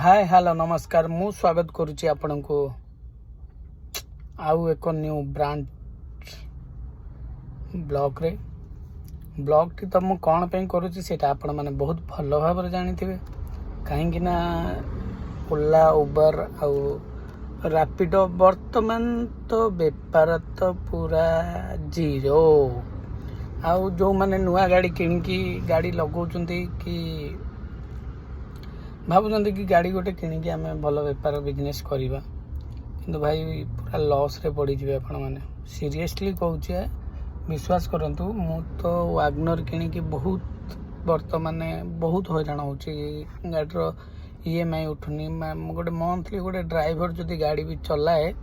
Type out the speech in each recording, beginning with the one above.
Hi hello नमस्कार मु स्वागत करुच्ची आपण को आउ एक न्यू ब्रांच ब्लॉग रे ब्लॉग टी तो मु कौन पे करुच्ची सेटा आपण माने बहुत भल भाव जानी थे कहीं ना ओला उबर आउ रैपिडो वर्तमान तो बेपार तो पूरा जीरो आउ जो माने नुआ गाड़ी किणकी गाड़ी लगाउछंती कि भावुँ कि गाड़ी गोटे किणिकी आम भल बेपार बिजनेस करवा कि भाई पूरा लॉस रे पड़ जाए आपण मैंने सीरियसली कहूँ विश्वास करंतु मु तो वागनर किणिकी बहुत बर्तमान बहुत हैरान हो गाड़ीर ईएमआई उठुनी गोटे मंथली गोटे ड्राइवर जदि गाड़ी भी चलाए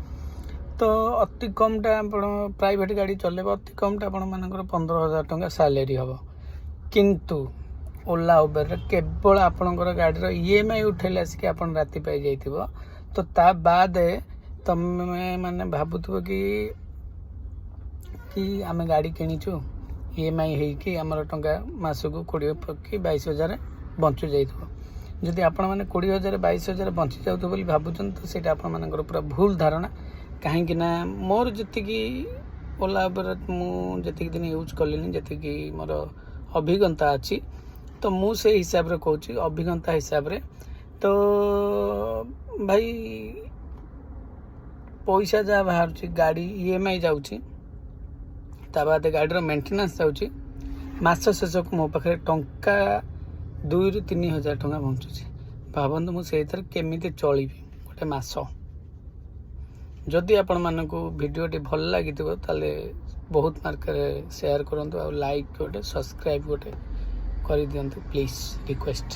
तो अति कमटा आप प्राइवेट गाड़ी चलेब अति कमटा आपण मानकर 15,000 टंका सैलरी हम किंतु ओला उबर केवल आपणकर गाड़ीर ईएमआई उठेले आसिक आप राति पाई जाइथिबो तो ता बाद तमे माने भाबुथबो कि आमे गाड़ी किणीचु ईएमआई हेकी आमर टंका मासको 20 कि 22,000 बंचु जाइथिबो जदि आपण माने 20,000 22,000 बंची जाउथो बोली भाबुछन तो सेटा आपण मानकर पूरा भूल धारणा कहीं ना मोर जतिकी ओला उबर मु जतिकी दिन यूज कलिनी जतिकी मोर अभिज्ञता अच्छी तो मु से हिसाब रे कहूँ अभिज्ञता हिसाब रे तो भाई पैसा जहाँ बाहर गाड़ी ईएमआई जाऊँगी ता बाद गाड़ीर मेंटेनेंस जाऊँगी मास शेष को मो पाखे टंका 2,000 ରୁ 3,000 टंका बंचुची भावतु मुझे केमी चलि गोटे मास जदि आपण मानक भिडियोटी भल लगी ताले बहुत मार्केट शेयर करूँ लाइक गोटे सब्सक्राइब गोटे कर दियंतु प्लीज रिक्वेस्ट।